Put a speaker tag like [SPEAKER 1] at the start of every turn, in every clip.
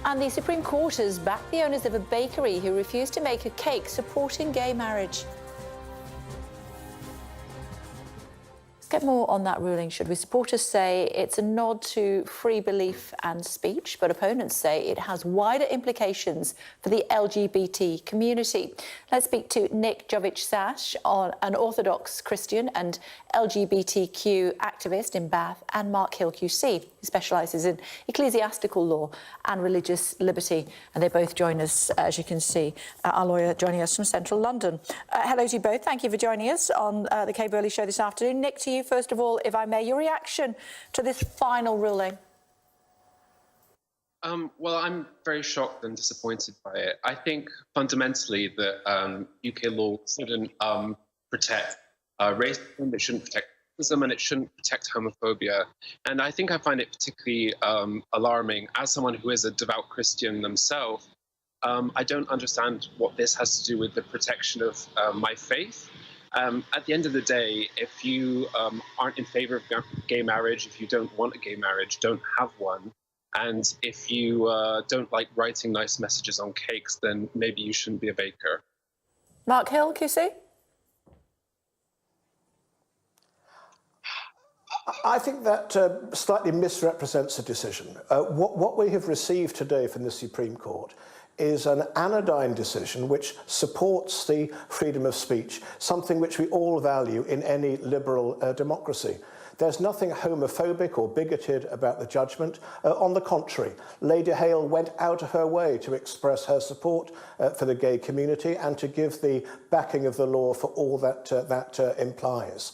[SPEAKER 1] And the Supreme Court has backed the owners of a bakery who refused to make a cake supporting gay marriage. Let's get more on that ruling, should we? Supporters say it's a nod to free belief and speech, but opponents say it has wider implications for the LGBT community. Let's speak to Nick Jovic-Sash, an Orthodox Christian and LGBTQ activist in Bath, and Mark Hill QC, who specialises in ecclesiastical law and religious liberty. And they both join us, as you can see, our lawyer joining us from central London. Hello to you both. Thank you for joining us on the Kay Burley Show this afternoon. Nick, to you first of all, if I may, your reaction to this final ruling.
[SPEAKER 2] Well, I'm very shocked and disappointed by it. I think fundamentally that UK law shouldn't protect racism, it shouldn't protect racism, and it shouldn't protect homophobia. And I think I find it particularly alarming as someone who is a devout Christian themselves. I don't understand what this has to do with the protection of my faith. At the end of the day, if you aren't in favor of gay marriage, if you don't want a gay marriage, don't have one. And if you don't like writing nice messages on cakes, then maybe you shouldn't be a baker.
[SPEAKER 1] Mark Hill, QC?
[SPEAKER 3] I think that slightly misrepresents the decision. What we have received today from the Supreme Court is an anodyne decision which supports the freedom of speech, something which we all value in any liberal democracy. There's nothing homophobic or bigoted about the judgment. On the contrary, Lady Hale went out of her way to express her support for the gay community and to give the backing of the law for all that implies.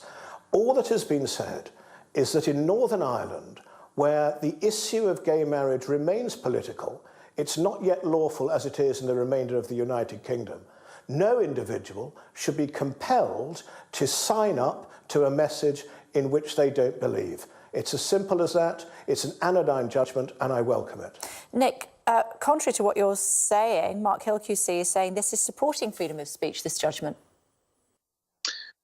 [SPEAKER 3] All that has been said is that in Northern Ireland, where the issue of gay marriage remains political, it's not yet lawful as it is in the remainder of the United Kingdom. No individual should be compelled to sign up to a message in which they don't believe. It's as simple as that. It's an anodyne judgment, and I welcome it.
[SPEAKER 1] Nick, contrary to what you're saying, Mark Hill QC is saying this is supporting freedom of speech, this judgment.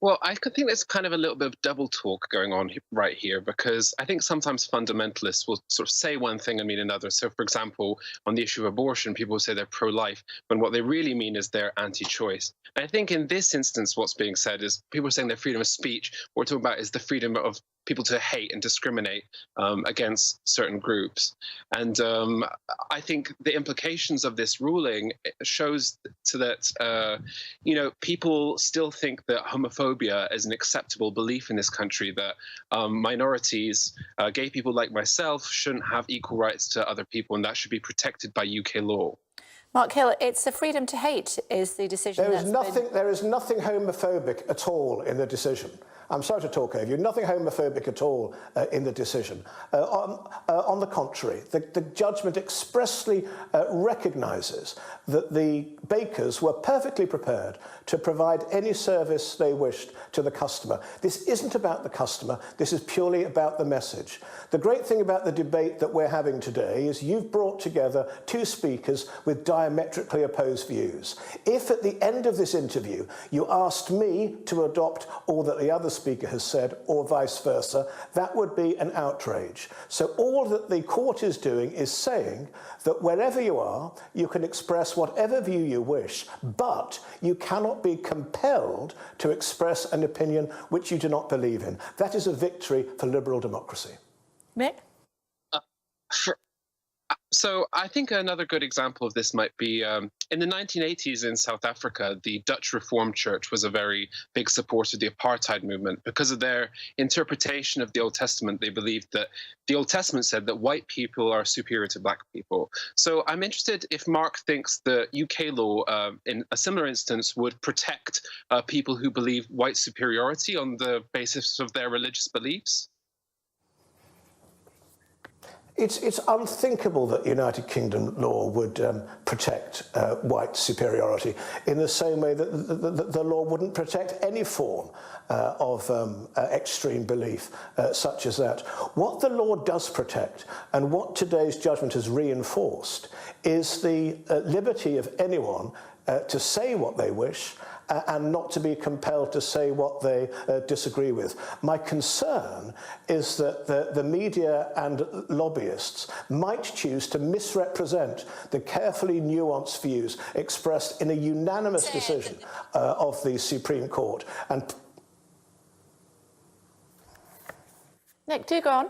[SPEAKER 2] Well, I could think there's kind of a little bit of double talk going on right here, because I think sometimes fundamentalists will sort of say one thing and mean another. So, for example, on the issue of abortion, people will say they're pro-life, when what they really mean is they're anti-choice. And I think in this instance, what's being said is people are saying their freedom of speech. What we're talking about is the freedom of people to hate and discriminate against certain groups. And I think the implications of this ruling shows that, you know, people still think that homophobia is an acceptable belief in this country, that minorities, gay people like myself, shouldn't have equal rights to other people, and that should be protected by UK law.
[SPEAKER 1] Mark Hill, it's a freedom to hate is the decision.
[SPEAKER 3] There is nothing homophobic at all in the decision. I'm sorry to talk over you. Nothing homophobic at all in the decision. On the contrary, the judgment expressly recognises that the bakers were perfectly prepared to provide any service they wished to the customer. This isn't about the customer. This is purely about the message. The great thing about the debate that we're having today is you've brought together two speakers with diametrically opposed views. If at the end of this interview you asked me to adopt all that the other speaker has said, or vice versa, that would be an outrage. So all that the court is doing is saying that wherever you are, you can express whatever view you wish, but you cannot be compelled to express an opinion which you do not believe in. That is a victory for liberal democracy.
[SPEAKER 1] Nick?
[SPEAKER 2] So I think another good example of this might be in the 1980s in South Africa, the Dutch Reformed Church was a very big supporter of the apartheid movement. Because of their interpretation of the Old Testament, they believed that the Old Testament said that white people are superior to black people. So I'm interested if Mark thinks the UK law, in a similar instance, would protect people who believe white superiority on the basis of their religious beliefs.
[SPEAKER 3] It's unthinkable that United Kingdom law would protect white superiority in the same way that the law wouldn't protect any form of extreme belief such as that. What the law does protect, and what today's judgment has reinforced, is the liberty of anyone to say what they wish and not to be compelled to say what they disagree with. My concern is that the media and lobbyists might choose to misrepresent the carefully nuanced views expressed in a unanimous decision of the Supreme Court. And
[SPEAKER 1] Nick, do go on.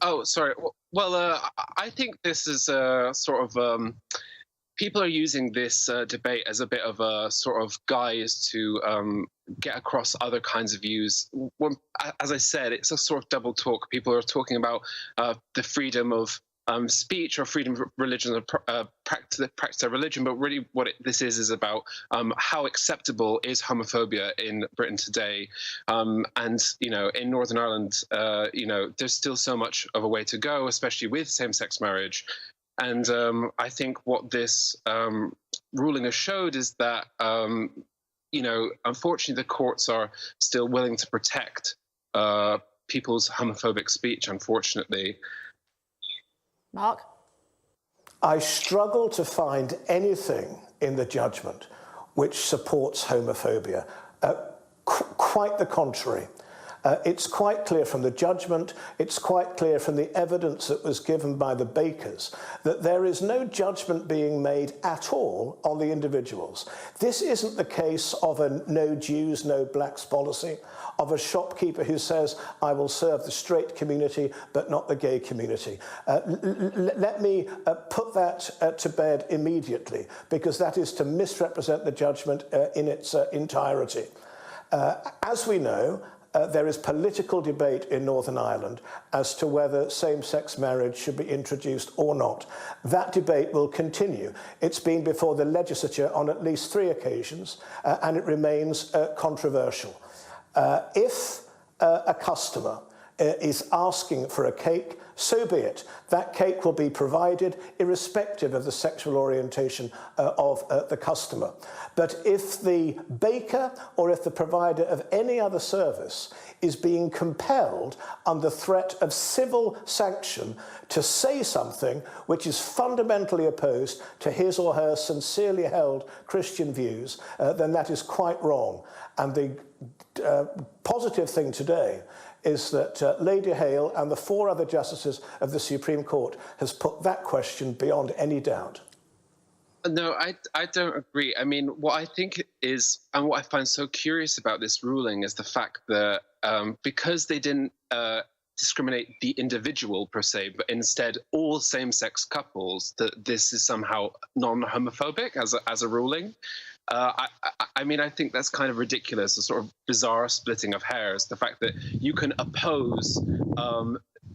[SPEAKER 2] Oh, sorry. Well, I think this is a sort of people are using this debate as a bit of a sort of guise to get across other kinds of views. As I said, it's a sort of double talk. People are talking about the freedom of speech or freedom of religion, practice their religion, but really what this is about how acceptable is homophobia in Britain today. And, you know, in Northern Ireland, you know, there's still so much of a way to go, especially with same-sex marriage. And I think what this ruling has showed is that, you know, unfortunately, the courts are still willing to protect people's homophobic speech, unfortunately.
[SPEAKER 1] Mark?
[SPEAKER 3] I struggle to find anything in the judgment which supports homophobia. Quite the contrary. It's quite clear from the judgment, it's quite clear from the evidence that was given by the bakers that there is no judgment being made at all on the individuals. This isn't the case of a no Jews, no blacks policy, of a shopkeeper who says, I will serve the straight community, but not the gay community. Let me put that to bed immediately, because that is to misrepresent the judgment in its entirety. As we know, there is political debate in Northern Ireland as to whether same-sex marriage should be introduced or not. That debate will continue. It's been before the legislature on at least 3 occasions, and it remains controversial. If a customer is asking for a cake, so be it. That cake will be provided irrespective of the sexual orientation of the customer. But if the baker or if the provider of any other service is being compelled under threat of civil sanction to say something which is fundamentally opposed to his or her sincerely held Christian views, then that is quite wrong. And the positive thing today is that Lady Hale and the 4 other justices of the Supreme Court has put that question beyond any doubt.
[SPEAKER 2] No, I don't agree. I mean, what I think is, and what I find so curious about this ruling is the fact that because they didn't discriminate the individual per se, but instead all same-sex couples, that this is somehow non-homophobic as a ruling. I mean, I think that's kind of ridiculous, a sort of bizarre splitting of hairs. The fact that you can oppose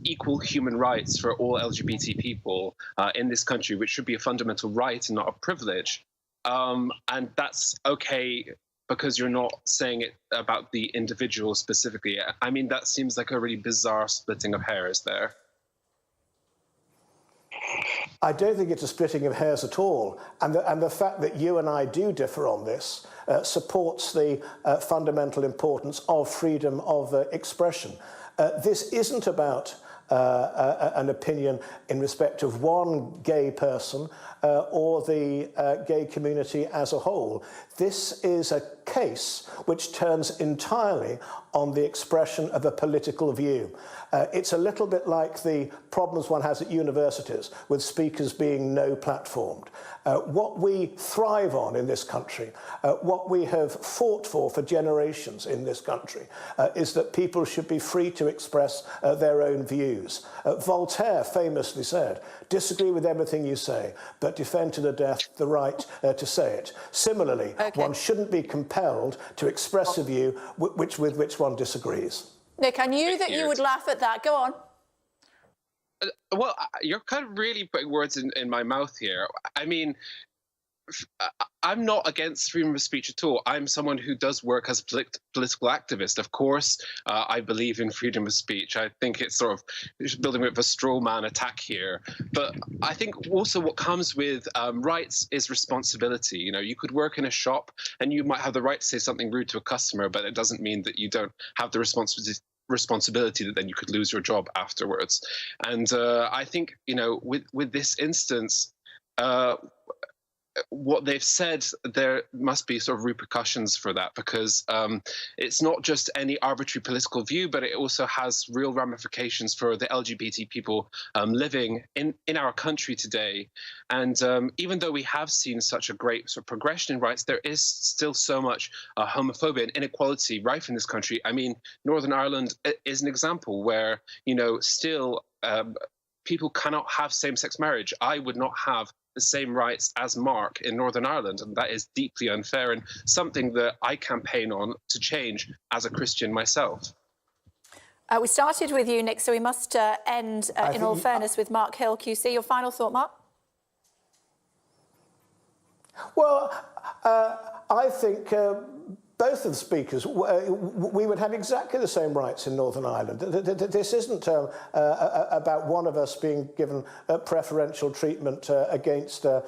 [SPEAKER 2] equal human rights for all LGBT people in this country, which should be a fundamental right and not a privilege. And that's okay because you're not saying it about the individual specifically. I mean, that seems like a really bizarre splitting of hairs there.
[SPEAKER 3] I don't think it's a splitting of hairs at all. And the fact that you and I do differ on this supports the fundamental importance of freedom of expression. This isn't about an opinion in respect of one gay person or the gay community as a whole. This is a case which turns entirely on the expression of a political view. It's a little bit like the problems one has at universities with speakers being no platformed. What we thrive on in this country, what we have fought for generations in this country, is that people should be free to express their own views. Voltaire famously said, disagree with everything you say, but defend to the death the right to say it. Similarly, one shouldn't be compelled to express a view with which one disagrees.
[SPEAKER 1] Nick, I knew that you would laugh at that. Go on.
[SPEAKER 2] Well, you're kind of really putting words in my mouth here. I mean, I'm not against freedom of speech at all. I'm someone who does work as a political activist. Of course, I believe in freedom of speech. I think it's sort of building a bit of a straw man attack here. But I think also what comes with rights is responsibility. You know, you could work in a shop and you might have the right to say something rude to a customer, but it doesn't mean that you don't have the responsibility that then you could lose your job afterwards. And I think, you know, with this instance, what they've said, there must be sort of repercussions for that, because it's not just any arbitrary political view, but it also has real ramifications for the LGBT people living in our country today. And even though we have seen such a great sort of progression in rights, there is still so much homophobia and inequality rife in this country. I mean, Northern Ireland is an example where, you know, still people cannot have same-sex marriage. I would not have the same rights as Mark in Northern Ireland, and that is deeply unfair and something that I campaign on to change as a Christian myself.
[SPEAKER 1] We started with you, Nick, so we must end, in all fairness, with Mark Hill, QC. Your final thought, Mark?
[SPEAKER 3] Well, I think both of the speakers, we would have exactly the same rights in Northern Ireland. This isn't about one of us being given preferential treatment against the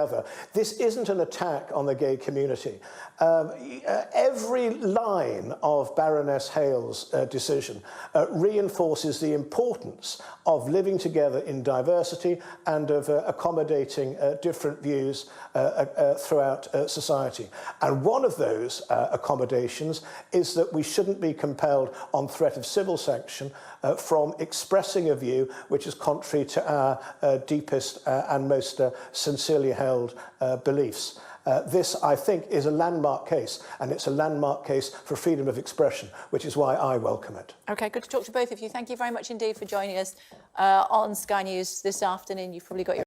[SPEAKER 3] other. This isn't an attack on the gay community. Every line of Baroness Hale's decision reinforces the importance of living together in diversity and of accommodating different views throughout society. And one of those accommodations is that we shouldn't be compelled on threat of civil sanction from expressing a view which is contrary to our deepest and most sincerely held beliefs. This, I think, is a landmark case, and it's a landmark case for freedom of expression, which is why I welcome it.
[SPEAKER 1] OK, good to talk to both of you. Thank you very much indeed for joining us on Sky News this afternoon. You've probably got your